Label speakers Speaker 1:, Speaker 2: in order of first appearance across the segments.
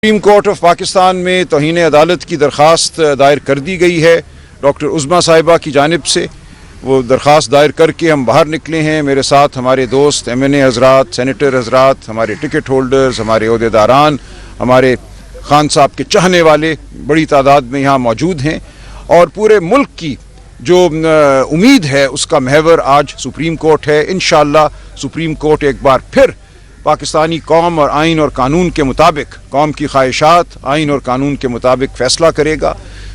Speaker 1: Supreme court of Pakistan میں توہین عدالت کی درخواست دائر کر دی گئی ہے ڈاکٹر عظمیٰ صاحبہ کی جانب سے۔ وہ درخواست دائر کر کے ہم باہر نکلے ہیں۔ میرے ساتھ ہمارے دوست MNA حضرات، سینیٹر حضرات، ہمارے ٹکٹ ہولڈرز، ہمارے عہدیداران، ہمارے خان صاحب کے چاہنے والے بڑی تعداد میں یہاں موجود ہیں، اور پورے ملک کی جو امید ہے اس کا محور آج سپریم کورٹ ہے۔ انشاءاللہ سپریم کورٹ ایک بار پھر پاکستانی قوم اور آئین اور قانون کے مطابق، قوم کی خواہشات آئین اور قانون کے مطابق فیصلہ کرے گا۔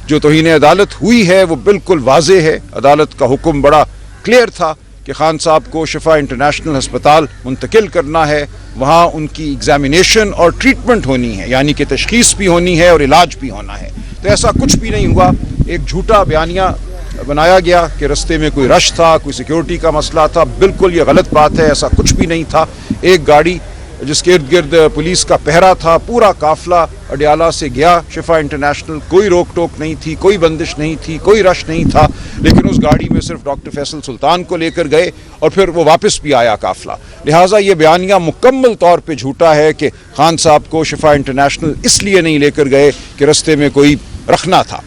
Speaker 1: جو توہین عدالت ہوئی ہے وہ بالکل واضح ہے۔ عدالت کا حکم بڑا کلیئر تھا کہ خان صاحب کو شفا انٹرنیشنل ہسپتال منتقل کرنا ہے، وہاں ان کی ایگزامینیشن اور ٹریٹمنٹ ہونی ہے، یعنی کہ تشخیص بھی ہونی ہے اور علاج بھی ہونا ہے۔ تو ایسا کچھ بھی نہیں ہوا۔ ایک جھوٹا بیانیہ بنایا گیا کہ رستے میں کوئی رش تھا، کوئی سیکیورٹی کا مسئلہ تھا۔ بالکل یہ غلط بات ہے، ایسا کچھ بھی نہیں تھا۔ ایک گاڑی جس کے ارد گرد پولیس کا پہرا تھا، پورا قافلہ اڈیالہ سے گیا شفا انٹرنیشنل، کوئی روک ٹوک نہیں تھی، کوئی بندش نہیں تھی، کوئی رش نہیں تھا، لیکن اس گاڑی میں صرف ڈاکٹر فیصل سلطان کو لے کر گئے اور پھر وہ واپس بھی آیا قافلہ۔ لہٰذا یہ بیانیہ مکمل طور پہ جھوٹا ہے کہ خان صاحب کو شفا انٹرنیشنل اس لیے نہیں لے کر گئے کہ رستے میں کوئی رکھنا تھا۔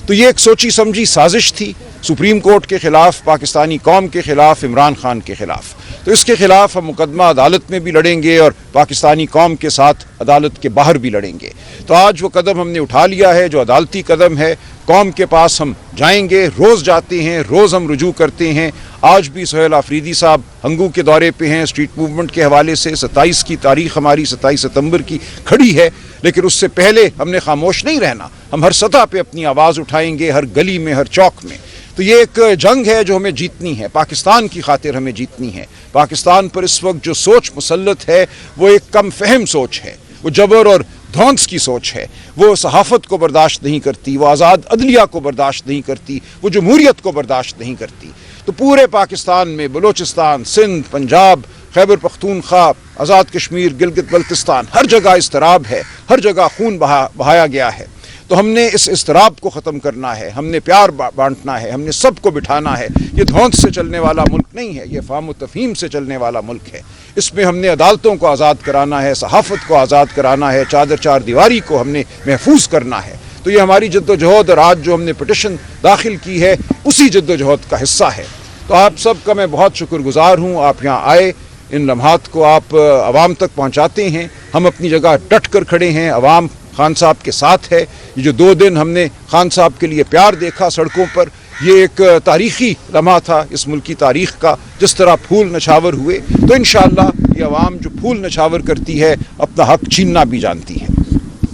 Speaker 1: تو یہ ایک سوچی سمجھی سازش تھی سپریم کورٹ کے خلاف، پاکستانی قوم کے خلاف، عمران خان کے خلاف۔ تو اس کے خلاف ہم مقدمہ عدالت میں بھی لڑیں گے اور پاکستانی قوم کے ساتھ عدالت کے باہر بھی لڑیں گے۔ تو آج وہ قدم ہم نے اٹھا لیا ہے جو عدالتی قدم ہے۔ قوم کے پاس ہم جائیں گے، روز جاتے ہیں، روز ہم رجوع کرتے ہیں۔ آج بھی سہیل آفریدی صاحب ہنگو کے دورے پہ ہیں اسٹریٹ موومنٹ کے حوالے سے۔ 27 کی تاریخ ہماری 27 ستمبر کی کھڑی ہے، لیکن اس سے پہلے ہم نے خاموش نہیں رہنا۔ ہم ہر سطح پہ اپنی آواز اٹھائیں گے، ہر گلی میں، ہر چوک میں۔ تو یہ ایک جنگ ہے جو ہمیں جیتنی ہے، پاکستان کی خاطر ہمیں جیتنی ہے۔ پاکستان پر اس وقت جو سوچ مسلط ہے وہ ایک کم فہم سوچ ہے، وہ جبر اور دھونس کی سوچ ہے۔ وہ صحافت کو برداشت نہیں کرتی، وہ آزاد عدلیہ کو برداشت نہیں کرتی، وہ جمہوریت کو برداشت نہیں کرتی۔ تو پورے پاکستان میں بلوچستان، سندھ، پنجاب، خیبر پختونخوا، آزاد کشمیر، گلگت بلتستان، ہر جگہ اضطراب ہے، ہر جگہ خون بہایا گیا ہے۔ تو ہم نے اس اضطراب کو ختم کرنا ہے، ہم نے پیار بانٹنا ہے، ہم نے سب کو بٹھانا ہے۔ یہ دھونس سے چلنے والا ملک نہیں ہے، یہ فہم و تفہیم سے چلنے والا ملک ہے۔ اس میں ہم نے عدالتوں کو آزاد کرانا ہے، صحافت کو آزاد کرانا ہے، چادر چار دیواری کو ہم نے محفوظ کرنا ہے۔ تو یہ ہماری جد و جہد، اور آج جو ہم نے پٹیشن داخل کی ہے اسی جد و جہد کا حصہ ہے۔ تو آپ سب کا میں بہت شکر گزار ہوں، آپ یہاں آئے، ان لمحات کو آپ عوام تک پہنچاتے ہیں۔ ہم اپنی جگہ ڈٹ کر کھڑے ہیں، عوام خان صاحب کے ساتھ ہے۔ یہ جو 2 دن ہم نے خان صاحب کے لیے پیار دیکھا سڑکوں پر، یہ ایک تاریخی لمحہ تھا اس ملک کی تاریخ کا، جس طرح پھول نچھاور ہوئے۔ تو انشاءاللہ یہ عوام جو پھول نچھاور کرتی ہے اپنا حق چھیننا بھی جانتی ہے۔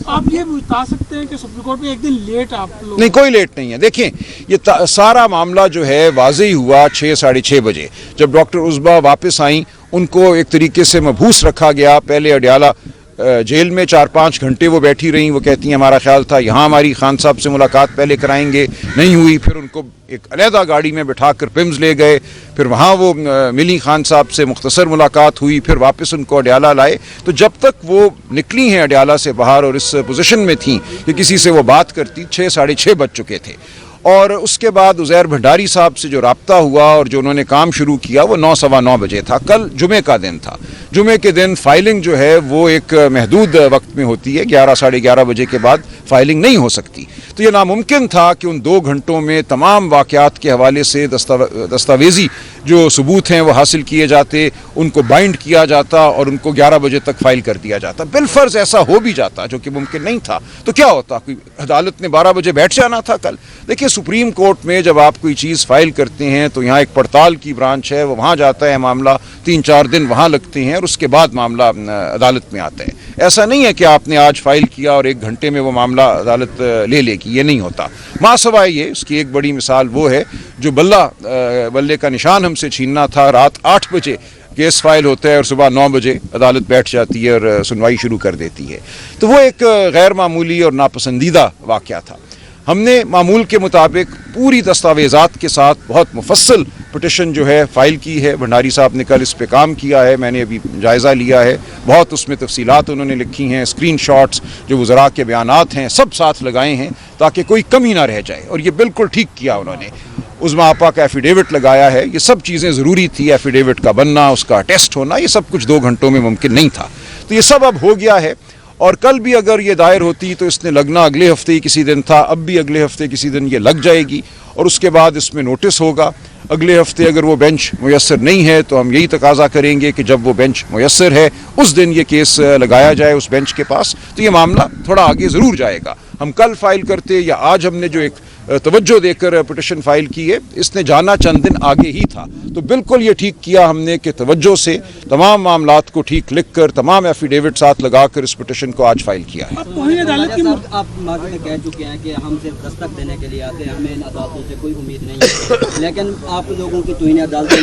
Speaker 2: آپ یہ بتا سکتے ہیں کہ سپریم کورٹ میں ایک دن لیٹ آپ لوگ؟
Speaker 1: نہیں، کوئی لیٹ نہیں ہے۔ دیکھیں، یہ سارا معاملہ جو ہے واضح ہوا 6 ساڑھے 6 بجے جب ڈاکٹر عظمیٰ واپس آئیں۔ ان کو ایک طریقے سے مبہوس رکھا گیا۔ پہلے اڈیالہ جیل میں 4-5 گھنٹے وہ بیٹھی رہیں۔ وہ کہتی ہیں ہمارا خیال تھا یہاں ہماری خان صاحب سے ملاقات پہلے کرائیں گے، نہیں ہوئی۔ پھر ان کو ایک علیحدہ گاڑی میں بٹھا کر پمز لے گئے، پھر وہاں وہ ملی خان صاحب سے، مختصر ملاقات ہوئی، پھر واپس ان کو اڈیالہ لائے۔ تو جب تک وہ نکلی ہیں اڈیالہ سے باہر اور اس پوزیشن میں تھیں کہ کسی سے وہ بات کرتی، 6 ساڑھے 6 بج چکے تھے۔ اور اس کے بعد عزیر بھنڈاری صاحب سے جو رابطہ ہوا اور جو انہوں نے کام شروع کیا وہ 9 سوا 9 بجے تھا۔ کل جمعے کا دن تھا۔ جمعے کے دن فائلنگ جو ہے وہ ایک محدود وقت میں ہوتی ہے، 11 ساڑھے 11 بجے کے بعد فائلنگ نہیں ہو سکتی۔ تو یہ ناممکن تھا کہ ان 2 گھنٹوں میں تمام واقعات کے حوالے سے دستاویزی جو ثبوت ہیں وہ حاصل کیے جاتے، ان کو بائنڈ کیا جاتا اور ان کو 11 بجے تک فائل کر دیا جاتا۔ بالفرض ایسا ہو بھی جاتا، جو کہ ممکن نہیں تھا، تو کیا ہوتا؟ کوئی عدالت نے 12 بجے بیٹھ جانا تھا کل؟ دیکھیے، سپریم کورٹ میں جب آپ کوئی چیز فائل کرتے ہیں تو یہاں ایک پڑتال کی برانچ ہے، وہ وہاں جاتا ہے، معاملہ 3-4 دن وہاں لگتے ہیں اور اس کے بعد معاملہ عدالت میں آتا ہے۔ ایسا نہیں ہے کہ آپ نے آج فائل کیا اور 1 گھنٹے میں وہ معاملہ عدالت لے لے گی، یہ نہیں ہوتا۔ ماں سوائے یہ، اس کی ایک بڑی مثال وہ ہے جو بلے کا نشان ہم سے چھیننا تھا۔ رات 8 بجے کیس فائل ہوتا ہے اور صبح 9 بجے عدالت بیٹھ جاتی ہے اور سنوائی شروع کر دیتی ہے۔ تو وہ ایک غیر معمولی اور ناپسندیدہ واقعہ تھا۔ ہم نے معمول کے مطابق پوری دستاویزات کے ساتھ بہت مفصل پٹیشن جو ہے فائل کی ہے۔ بھنڈاری صاحب نے کل اس پہ کام کیا ہے، میں نے ابھی جائزہ لیا ہے۔ بہت اس میں تفصیلات انہوں نے لکھی ہیں، اسکرین شاٹس جو وزراء کے بیانات ہیں سب ساتھ لگائے ہیں تاکہ کوئی کمی نہ رہ جائے، اور یہ بالکل ٹھیک کیا انہوں نے۔ عظمیٰ آپا کا ایفیڈیوٹ لگایا ہے، یہ سب چیزیں ضروری تھی، ایفیڈیوٹ کا بننا، اس کا ٹیسٹ ہونا، یہ سب کچھ 2 گھنٹوں میں ممکن نہیں تھا۔ تو یہ سب اب ہو گیا ہے، اور کل بھی اگر یہ دائر ہوتی تو اس نے لگنا اگلے ہفتے ہی کسی دن تھا، اب بھی اگلے ہفتے کسی دن یہ لگ جائے گی، اور اس کے بعد اس میں نوٹس ہوگا۔ اگلے ہفتے اگر وہ بینچ میسر نہیں ہے تو ہم یہی تقاضا کریں گے کہ جب وہ بینچ میسر ہے اس دن یہ کیس لگایا جائے اس بینچ کے پاس، تو یہ معاملہ تھوڑا آگے ضرور جائے گا۔ ہم کل فائل کرتے یا آج ہم نے جو ایک توجہ دے کر پٹیشن فائل کی ہے، اس نے جانا چند دن آگے ہی تھا، تو بالکل یہ ٹھیک کیا ہم نے کہ توجہ سے تمام معاملات کو ٹھیک لکھ کر تمام ایفیڈیوٹ ساتھ لگا کر اس پٹیشن کو آج فائل کیا ہے۔
Speaker 3: آپ ماضی میں کہہ چکے ہیں کہ ہم صرف دستک دینے کے لیے آتے ہیں، ہمیں ان عدالتوں سے کوئی امید نہیں ہے، لیکن آپ لوگوں کی توہین عدالتیں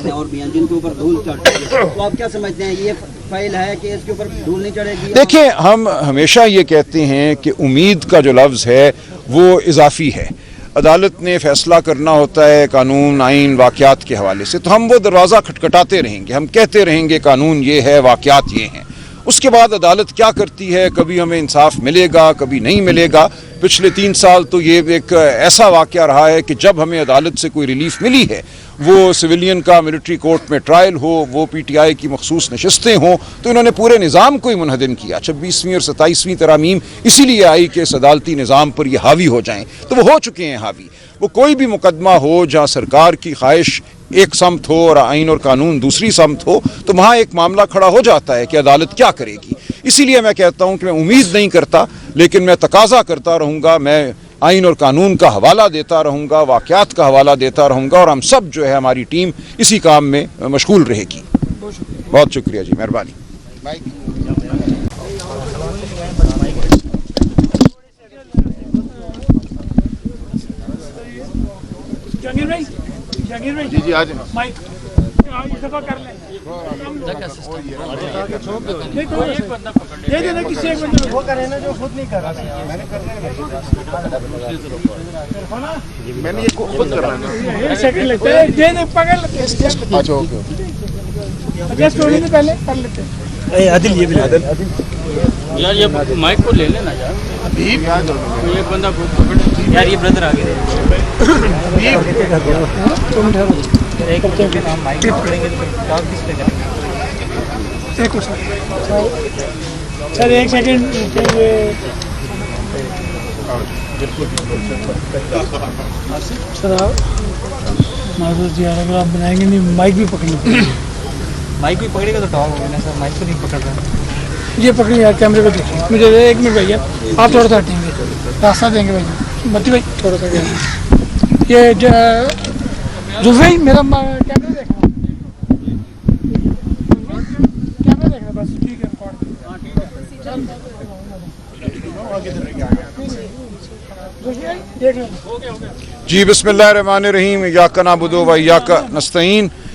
Speaker 3: کی اور بھی ہیں جن کے اوپر دھول چڑھ چکی ہے، تو آپ کیا سمجھتے ہیں یہ فائل ہے کہ اس کے اوپر دھول نہیں چڑھے گی؟
Speaker 1: دیکھیں، ہم ہمیشہ یہ کہتے ہیں کہ امید کا جو لفظ ہے وہ اضافی ہے۔ عدالت نے فیصلہ کرنا ہوتا ہے قانون، آئین، واقعات کے حوالے سے، تو ہم وہ دروازہ کھٹکھٹاتے رہیں گے، ہم کہتے رہیں گے قانون یہ ہے، واقعات یہ ہیں۔ اس کے بعد عدالت کیا کرتی ہے، کبھی ہمیں انصاف ملے گا، کبھی نہیں ملے گا۔ پچھلے 3 سال تو یہ ایک ایسا واقعہ رہا ہے کہ جب ہمیں عدالت سے کوئی ریلیف ملی ہے، وہ سویلین کا ملٹری کورٹ میں ٹرائل ہو، وہ پی ٹی آئی کی مخصوص نشستیں ہوں، تو انہوں نے پورے نظام کو ہی منہدم کیا۔ 26ویں اور 27ویں ترامیم اسی لیے آئی کہ اس عدالتی نظام پر یہ حاوی ہو جائیں، تو وہ ہو چکے ہیں حاوی۔ وہ کوئی بھی مقدمہ ہو جہاں سرکار کی خواہش ایک سمت ہو اور آئین اور قانون دوسری سمت ہو، تو وہاں ایک معاملہ کھڑا ہو جاتا ہے کہ عدالت کیا کرے گی۔ اسی لیے میں کہتا ہوں کہ میں امید نہیں کرتا، لیکن میں تقاضا کرتا رہوں گا، میں آئین اور قانون کا حوالہ دیتا رہوں گا، واقعات کا حوالہ دیتا رہوں گا، اور ہم سب جو ہے ہماری ٹیم اسی کام میں مشغول رہے گی۔ بہت شکریہ جی، مہربانی۔
Speaker 4: جی آ جائیں۔ میں نے یہ خود کرنا
Speaker 2: یار یہ مائک کو لے لینا یار، ایک بندہ پکڑ یار، یہ بردر آگے سر ایک سیکنڈ سر، معذرت جی، اگر آپ بنائیں گے نہیں مائک بھی پکڑنا،
Speaker 3: مائک بھی پکڑے گا تو ٹاپ ہوگا نا سر، مائک کو نہیں پکڑ رہا۔
Speaker 2: یہ پکڑیں یار، کیمرے کو دیکھیں، مجھے ایک منٹ بھیا، آپ تھوڑا سا ہٹیں گے، راستہ دیں گے بھائی، بتی بھائی تھوڑا سا یہ زلفی میرا کیمرہ دیکھنا، کیمرہ دیکھنا بس، ٹھیک ہے
Speaker 1: جی بسم اللہ الرحمن الرحیم، ایاک نعبد و ایاک نستعین۔